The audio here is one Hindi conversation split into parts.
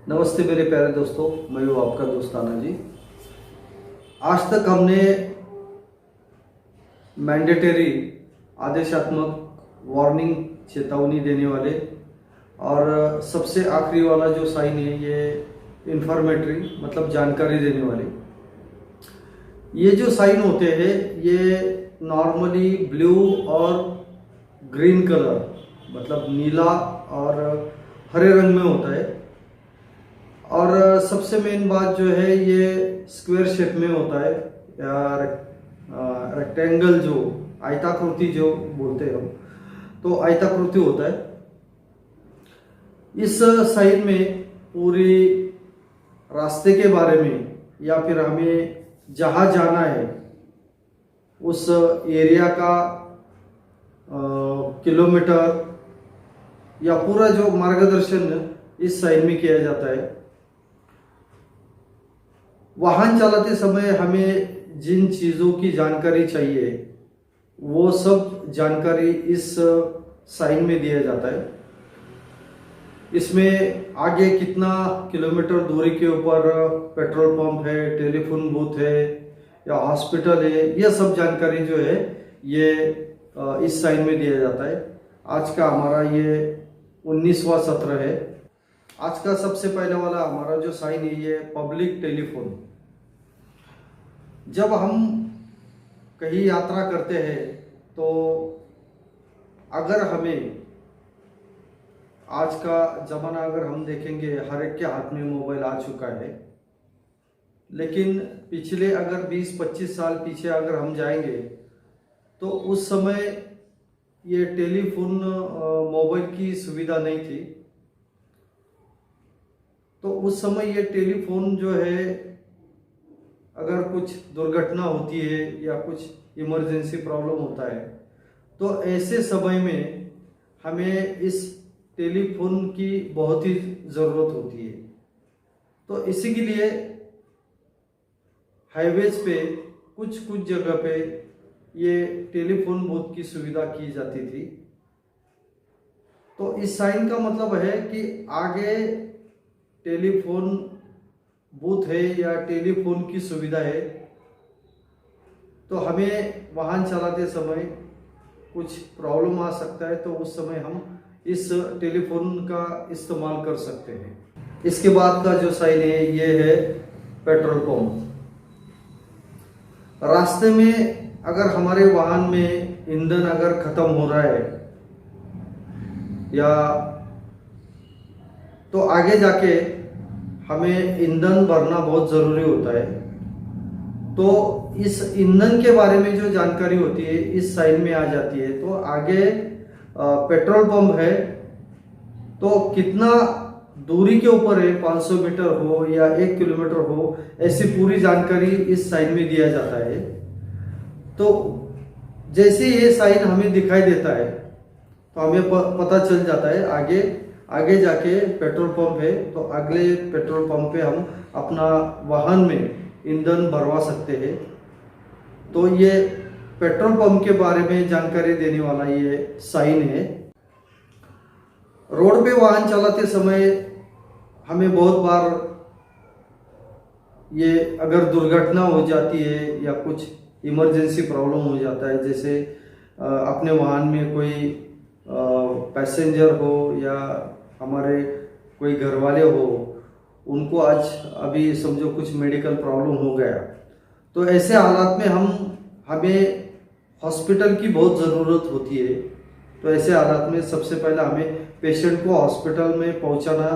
नमस्ते मेरे प्यारे दोस्तों, मैं हूँ आपका दोस्त आना जी। आज तक हमने मैंडेटरी आदेशात्मक वार्निंग चेतावनी देने वाले और सबसे आखिरी वाला जो साइन है ये इंफॉर्मेटरी मतलब जानकारी देने वाले, ये जो साइन होते हैं ये नॉर्मली ब्लू और ग्रीन कलर मतलब नीला और हरे रंग में होता है। और सबसे मेन बात जो है ये स्क्वायर शेप में होता है या रेक्टेंगल जो आयताकृति जो बोलते हैं हम, तो आयताकृति होता है। इस साइन में पूरी रास्ते के बारे में या फिर हमें जहाँ जाना है उस एरिया का किलोमीटर या पूरा जो मार्गदर्शन इस साइन में किया जाता है। वाहन चलाते समय हमें जिन चीज़ों की जानकारी चाहिए वो सब जानकारी इस साइन में दिया जाता है। इसमें आगे कितना किलोमीटर दूरी के ऊपर पेट्रोल पंप है, टेलीफोन बूथ है या हॉस्पिटल है, यह सब जानकारी जो है ये इस साइन में दिया जाता है। आज का हमारा ये 19वां सत्र है। आज का सबसे पहले वाला हमारा जो साइन है ये पब्लिक टेलीफोन। जब हम कहीं यात्रा करते हैं तो अगर हमें आज का ज़माना अगर हम देखेंगे हर एक के हाथ में मोबाइल आ चुका है, लेकिन पिछले अगर 20-25 साल पीछे अगर हम जाएंगे तो उस समय ये टेलीफोन मोबाइल की सुविधा नहीं थी। तो उस समय ये टेलीफोन जो है अगर कुछ दुर्घटना होती है या कुछ इमरजेंसी प्रॉब्लम होता है तो ऐसे समय में हमें इस टेलीफोन की बहुत ही ज़रूरत होती है। तो इसी के लिए हाईवेज पे कुछ जगह पे ये टेलीफोन बूथ की सुविधा की जाती थी। तो इस साइन का मतलब है कि आगे टेलीफोन बूथ है या टेलीफोन की सुविधा है, तो हमें वाहन चलाते समय कुछ प्रॉब्लम आ सकता है तो उस समय हम इस टेलीफोन का इस्तेमाल कर सकते हैं। इसके बाद का जो साइन है ये है पेट्रोल पंप। रास्ते में अगर हमारे वाहन में ईंधन अगर खत्म हो रहा है या तो आगे जाके हमें ईंधन भरना बहुत ज़रूरी होता है। तो इस ईंधन के बारे में जो जानकारी होती है इस साइन में आ जाती है। तो आगे पेट्रोल पंप है तो कितना दूरी के ऊपर है, 500 मीटर हो या 1 किलोमीटर हो, ऐसी पूरी जानकारी इस साइन में दिया जाता है। तो जैसे ये साइन हमें दिखाई देता है तो हमें पता चल जाता है आगे जाके पेट्रोल पंप है, तो अगले पेट्रोल पंप पे हम अपना वाहन में ईंधन भरवा सकते हैं। तो ये पेट्रोल पंप के बारे में जानकारी देने वाला ये साइन है। रोड पे वाहन चलाते समय हमें बहुत बार ये अगर दुर्घटना हो जाती है या कुछ इमरजेंसी प्रॉब्लम हो जाता है, जैसे अपने वाहन में कोई पैसेंजर हो या हमारे कोई घर वाले हो, उनको आज अभी समझो कुछ मेडिकल प्रॉब्लम हो गया, तो ऐसे हालात में हमें हॉस्पिटल की बहुत ज़रूरत होती है। तो ऐसे हालात में सबसे पहले हमें पेशेंट को हॉस्पिटल में पहुंचाना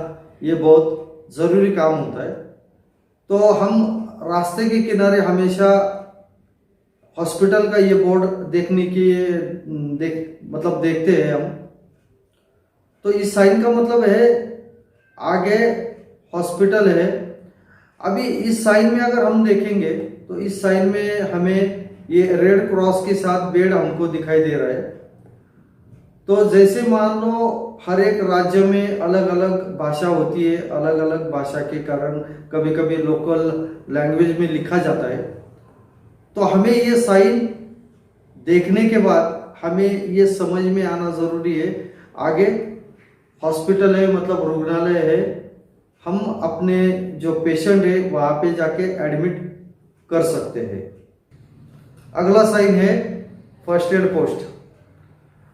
ये बहुत ज़रूरी काम होता है। तो हम रास्ते के किनारे हमेशा हॉस्पिटल का ये बोर्ड देखने की देखते हैं हम। तो इस साइन का मतलब है आगे हॉस्पिटल है। अभी इस साइन में अगर हम देखेंगे तो इस साइन में हमें ये रेड क्रॉस के साथ बेड हमको दिखाई दे रहा है। तो जैसे मान लो हर एक राज्य में अलग अलग भाषा होती है, अलग अलग भाषा के कारण कभी कभी लोकल लैंग्वेज में लिखा जाता है। तो हमें ये साइन देखने के बाद हमें ये समझ में आना ज़रूरी है आगे हॉस्पिटल है मतलब रुग्णालय है हम अपने जो पेशेंट है वहाँ पे जाके एडमिट कर सकते हैं। अगला साइन है फर्स्ट एड पोस्ट।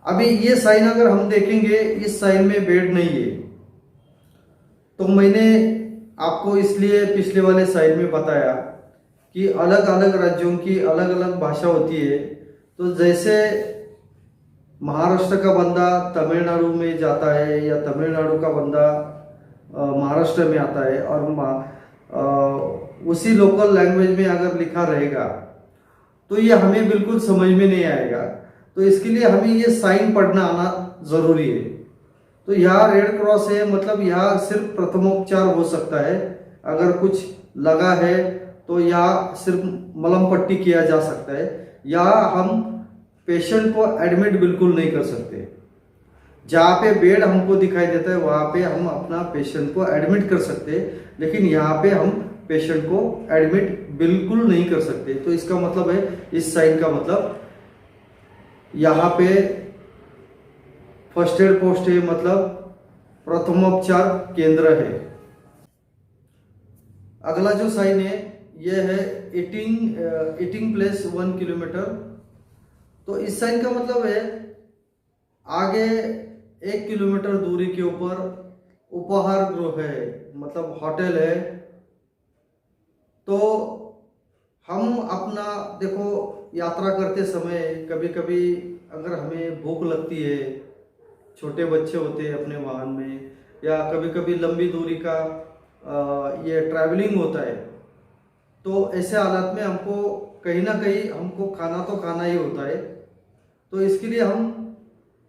अभी ये साइन अगर हम देखेंगे, इस साइन में बेड नहीं है, तो मैंने आपको इसलिए पिछले वाले साइन में बताया कि अलग अलग राज्यों की अलग अलग भाषा होती है। तो जैसे महाराष्ट्र का बंदा तमिलनाडु में जाता है या तमिलनाडु का बंदा महाराष्ट्र में आता है, और उसी लोकल लैंग्वेज में अगर लिखा रहेगा तो ये हमें बिल्कुल समझ में नहीं आएगा। तो इसके लिए हमें ये साइन पढ़ना आना ज़रूरी है। तो यहाँ रेड क्रॉस है, मतलब यहाँ सिर्फ प्रथमोपचार हो सकता है। अगर कुछ लगा है तो यहाँ सिर्फ मलहम पट्टी किया जा सकता है। यहाँ हम पेशेंट को एडमिट बिल्कुल नहीं कर सकते। जहाँ पे बेड हमको दिखाई देता है वहाँ पे हम अपना पेशेंट को एडमिट कर सकते हैं, लेकिन यहाँ पे हम पेशेंट को एडमिट बिल्कुल नहीं कर सकते। तो इसका मतलब है, इस साइन का मतलब यहाँ पे फर्स्ट एड पोस्ट है, मतलब प्रथमोपचार केंद्र है। अगला जो साइन है ये है ईटिंग प्लेस 1 किलोमीटर। तो इस साइन का मतलब है आगे 1 किलोमीटर दूरी के ऊपर उपहार गृह है, मतलब होटल है। तो हम अपना देखो, यात्रा करते समय कभी कभी अगर हमें भूख लगती है, छोटे बच्चे होते हैं अपने वाहन में, या कभी कभी लंबी दूरी का ये ट्रैवलिंग होता है, तो ऐसे हालात में हमको कहीं ना कहीं हमको खाना तो खाना ही होता है। तो इसके लिए हम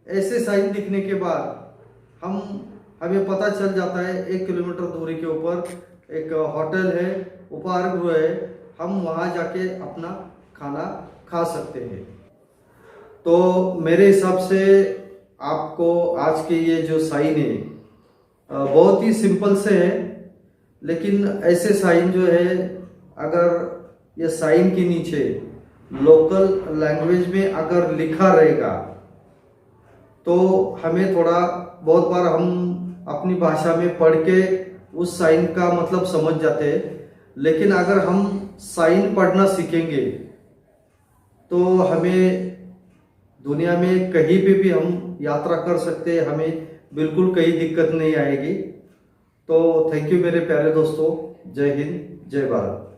ऐसे साइन दिखने के बाद हमें पता चल जाता है 1 किलोमीटर दूरी के ऊपर एक होटल है, उपहार गृह है, हम वहाँ जाके अपना खाना खा सकते हैं। तो मेरे हिसाब से आपको आज के ये जो साइन है बहुत ही सिंपल से है, लेकिन ऐसे साइन जो है अगर ये साइन के नीचे लोकल लैंग्वेज में अगर लिखा रहेगा तो हमें थोड़ा बहुत बार हम अपनी भाषा में पढ़ के उस साइन का मतलब समझ जाते हैं। लेकिन अगर हम साइन पढ़ना सीखेंगे तो हमें दुनिया में कहीं पे भी हम यात्रा कर सकते हैं, हमें बिल्कुल कहीं दिक्कत नहीं आएगी। तो थैंक यू मेरे प्यारे दोस्तों। जय हिंद, जय भारत।